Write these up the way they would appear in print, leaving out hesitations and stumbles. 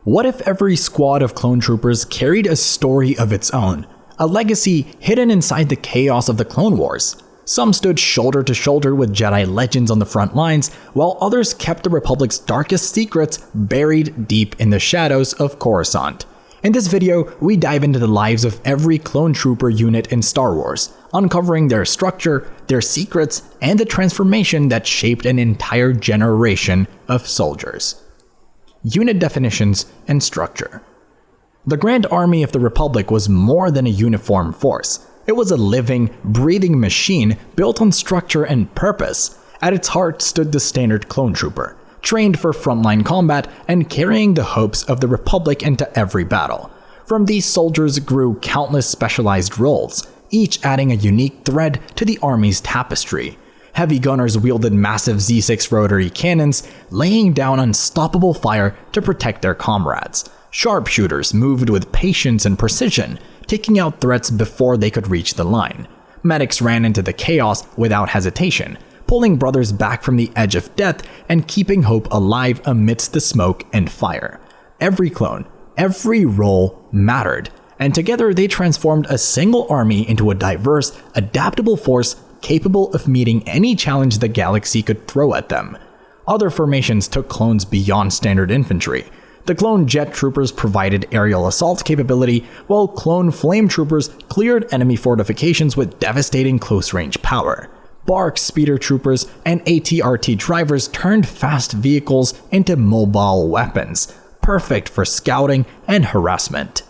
What if every squad of clone troopers carried a story of its own, a legacy hidden inside the chaos of the Clone Wars? Some stood shoulder to shoulder with Jedi legends on the front lines, while others kept the Republic's darkest secrets buried deep in the shadows of Coruscant. In this video, we dive into the lives of every clone trooper unit in Star Wars, uncovering their structure, their secrets, and the transformation that shaped an entire generation of soldiers. Unit definitions and structure. The Grand Army of the Republic was more than a uniform force. It was a living, breathing machine built on structure and purpose. At its heart stood the standard clone trooper, trained for frontline combat and carrying the hopes of the Republic into every battle. From these soldiers grew countless specialized roles, each adding a unique thread to the army's tapestry. Heavy gunners wielded massive Z6 rotary cannons, laying down unstoppable fire to protect their comrades. Sharpshooters moved with patience and precision, taking out threats before they could reach the line. Medics ran into the chaos without hesitation, pulling brothers back from the edge of death and keeping hope alive amidst the smoke and fire. Every clone, every role mattered, and together they transformed a single army into a diverse, adaptable force capable of meeting any challenge the galaxy could throw at them. Other formations took clones beyond standard infantry. The clone jet troopers provided aerial assault capability, while clone flame troopers cleared enemy fortifications with devastating close-range power. BARC speeder troopers and AT-RT drivers turned fast vehicles into mobile weapons, perfect for scouting and harassment.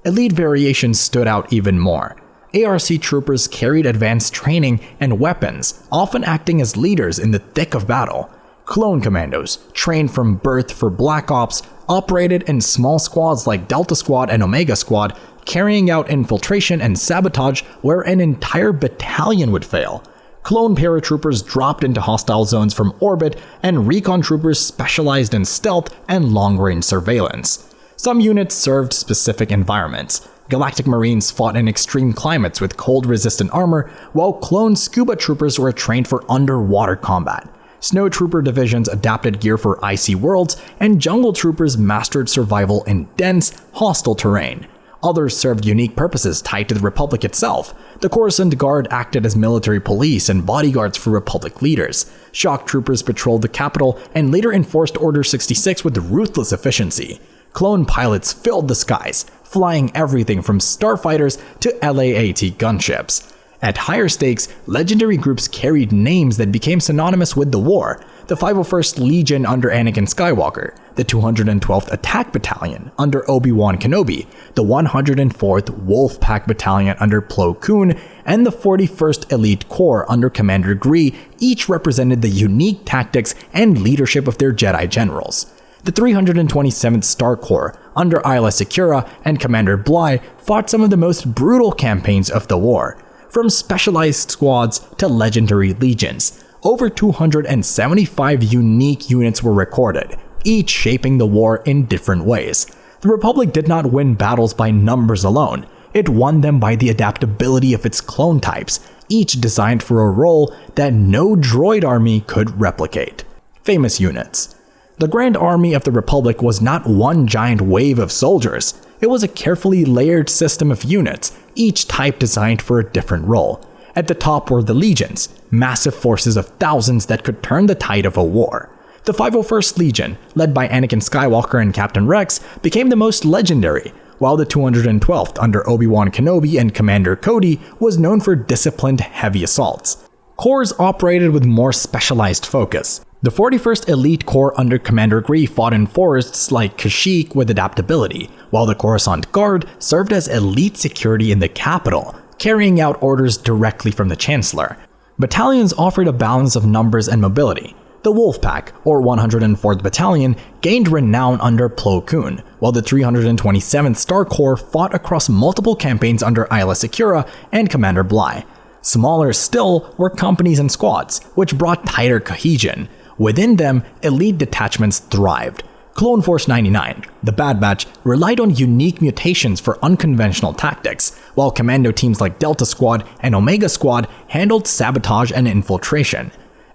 Elite variations stood out even more. ARC troopers carried advanced training and weapons, often acting as leaders in the thick of battle. Clone commandos, trained from birth for Black Ops, operated in small squads like Delta Squad and Omega Squad, carrying out infiltration and sabotage where an entire battalion would fail. Clone paratroopers dropped into hostile zones from orbit, and recon troopers specialized in stealth and long-range surveillance. Some units served specific environments. Galactic Marines fought in extreme climates with cold-resistant armor, while clone scuba troopers were trained for underwater combat. Snow trooper divisions adapted gear for icy worlds, and jungle troopers mastered survival in dense, hostile terrain. Others served unique purposes tied to the Republic itself. The Coruscant Guard acted as military police and bodyguards for Republic leaders. Shock troopers patrolled the capital and later enforced Order 66 with ruthless efficiency. Clone pilots filled the skies, flying everything from starfighters to LAAT gunships. At higher stakes, legendary groups carried names that became synonymous with the war. The 501st Legion under Anakin Skywalker, the 212th Attack Battalion under Obi-Wan Kenobi, the 104th Wolfpack Battalion under Plo Koon, and the 41st Elite Corps under Commander Gree each represented the unique tactics and leadership of their Jedi generals. The 327th Star Corps under Aayla Secura and Commander Bly fought some of the most brutal campaigns of the war. From specialized squads to legendary legions, over 275 unique units were recorded, each shaping the war in different ways. The Republic did not win battles by numbers alone. It won them by the adaptability of its clone types, each designed for a role that no droid army could replicate. Famous units. The Grand Army of the Republic was not one giant wave of soldiers. It was a carefully layered system of units, each type designed for a different role. At the top were the legions, massive forces of thousands that could turn the tide of a war. The 501st Legion, led by Anakin Skywalker and Captain Rex, became the most legendary, while the 212th under Obi-Wan Kenobi and Commander Cody was known for disciplined heavy assaults. Corps operated with more specialized focus. The 41st Elite Corps under Commander Gree fought in forests like Kashyyyk with adaptability, while the Coruscant Guard served as elite security in the capital, carrying out orders directly from the Chancellor. Battalions offered a balance of numbers and mobility. The Wolfpack, or 104th Battalion, gained renown under Plo Koon, while the 327th Star Corps fought across multiple campaigns under Aayla Secura and Commander Bly. Smaller still were companies and squads, which brought tighter cohesion. Within them, elite detachments thrived. Clone Force 99, the Bad Batch, relied on unique mutations for unconventional tactics, while commando teams like Delta Squad and Omega Squad handled sabotage and infiltration.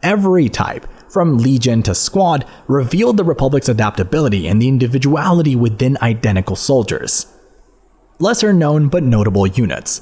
Every type, from Legion to Squad, revealed the Republic's adaptability and the individuality within identical soldiers. Lesser known but notable units.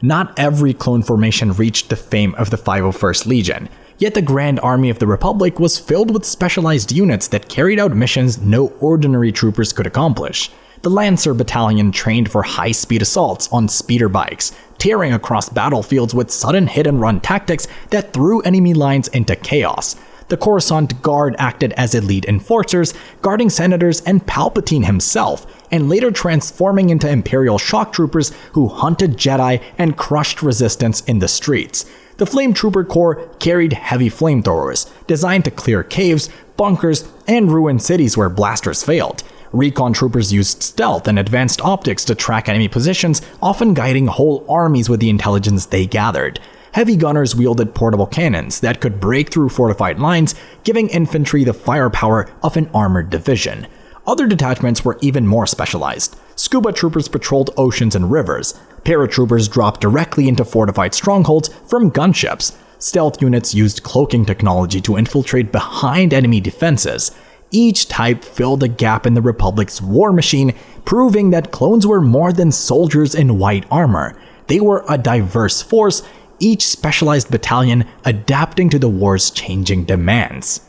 Not every clone formation reached the fame of the 501st Legion, yet the Grand Army of the Republic was filled with specialized units that carried out missions no ordinary troopers could accomplish. The Lancer Battalion trained for high-speed assaults on speeder bikes, tearing across battlefields with sudden hit-and-run tactics that threw enemy lines into chaos. The Coruscant Guard acted as elite enforcers, guarding senators and Palpatine himself, and later transforming into Imperial shock troopers who hunted Jedi and crushed resistance in the streets. The Flame Trooper Corps carried heavy flamethrowers, designed to clear caves, bunkers, and ruin cities where blasters failed. Recon troopers used stealth and advanced optics to track enemy positions, often guiding whole armies with the intelligence they gathered. Heavy gunners wielded portable cannons that could break through fortified lines, giving infantry the firepower of an armored division. Other detachments were even more specialized. Scuba troopers patrolled oceans and rivers. Paratroopers dropped directly into fortified strongholds from gunships. Stealth units used cloaking technology to infiltrate behind enemy defenses. Each type filled a gap in the Republic's war machine, proving that clones were more than soldiers in white armor. They were a diverse force, each specialized battalion adapting to the war's changing demands.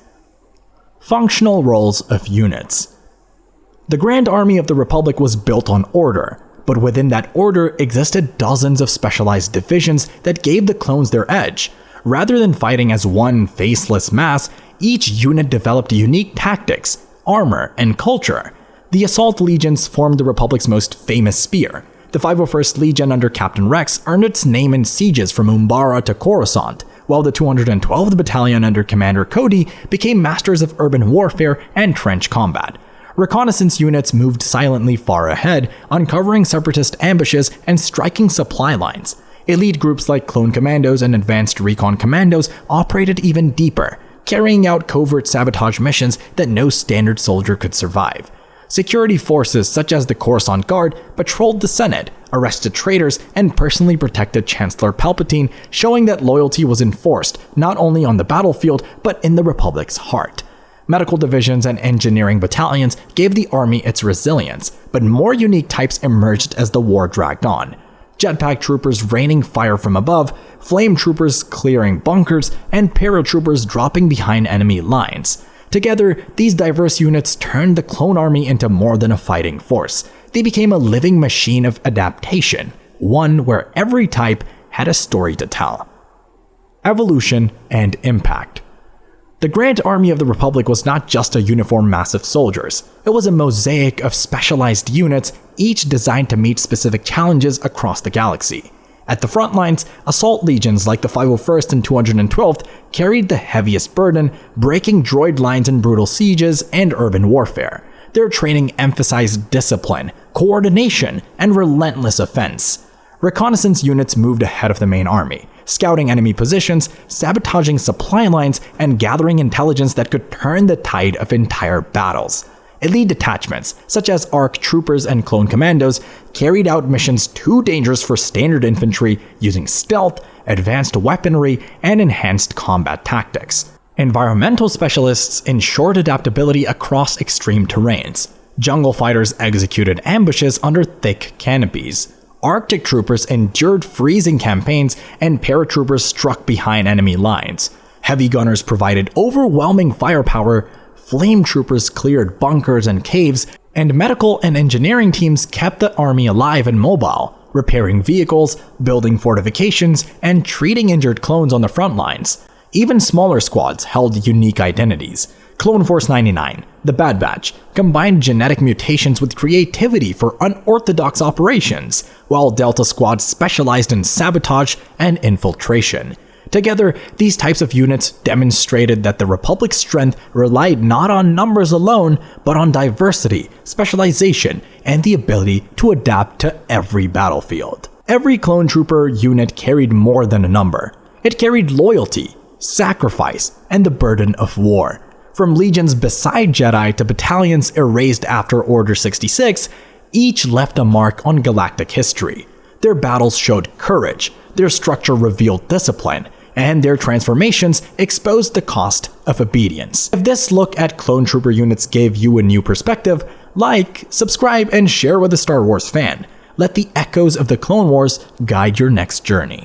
Functional roles of units. The Grand Army of the Republic was built on order, but within that order existed dozens of specialized divisions that gave the clones their edge. Rather than fighting as one faceless mass, each unit developed unique tactics, armor, and culture. The Assault Legions formed the Republic's most famous spear. The 501st Legion under Captain Rex earned its name in sieges from Umbara to Coruscant, while the 212th Battalion under Commander Cody became masters of urban warfare and trench combat. Reconnaissance units moved silently far ahead, uncovering separatist ambushes and striking supply lines. Elite groups like Clone Commandos and Advanced Recon Commandos operated even deeper, carrying out covert sabotage missions that no standard soldier could survive. Security forces such as the Coruscant Guard patrolled the Senate, arrested traitors, and personally protected Chancellor Palpatine, showing that loyalty was enforced not only on the battlefield but in the Republic's heart. Medical divisions and engineering battalions gave the army its resilience, but more unique types emerged as the war dragged on. Jetpack troopers raining fire from above, flame troopers clearing bunkers, and paratroopers dropping behind enemy lines. Together, these diverse units turned the clone army into more than a fighting force. They became a living machine of adaptation, one where every type had a story to tell. Evolution and impact. The Grand Army of the Republic was not just a uniform mass of soldiers. It was a mosaic of specialized units, each designed to meet specific challenges across the galaxy. At the front lines, assault legions like the 501st and 212th carried the heaviest burden, breaking droid lines in brutal sieges and urban warfare. Their training emphasized discipline, coordination, and relentless offense. Reconnaissance units moved ahead of the main army, scouting enemy positions, sabotaging supply lines, and gathering intelligence that could turn the tide of entire battles. Elite detachments, such as ARC troopers and clone commandos, carried out missions too dangerous for standard infantry using stealth, advanced weaponry, and enhanced combat tactics. Environmental specialists ensured adaptability across extreme terrains. Jungle fighters executed ambushes under thick canopies. Arctic troopers endured freezing campaigns, and paratroopers struck behind enemy lines. Heavy gunners provided overwhelming firepower, flame troopers cleared bunkers and caves, and medical and engineering teams kept the army alive and mobile, repairing vehicles, building fortifications, and treating injured clones on the front lines. Even smaller squads held unique identities. Clone Force 99, the Bad Batch, combined genetic mutations with creativity for unorthodox operations, while Delta Squad specialized in sabotage and infiltration. Together, these types of units demonstrated that the Republic's strength relied not on numbers alone, but on diversity, specialization, and the ability to adapt to every battlefield. Every clone trooper unit carried more than a number. It carried loyalty, sacrifice, and the burden of war. From legions beside Jedi to battalions erased after Order 66, each left a mark on galactic history. Their battles showed courage, their structure revealed discipline, and their transformations exposed the cost of obedience. If this look at clone trooper units gave you a new perspective, like, subscribe, and share with a Star Wars fan. Let the echoes of the Clone Wars guide your next journey.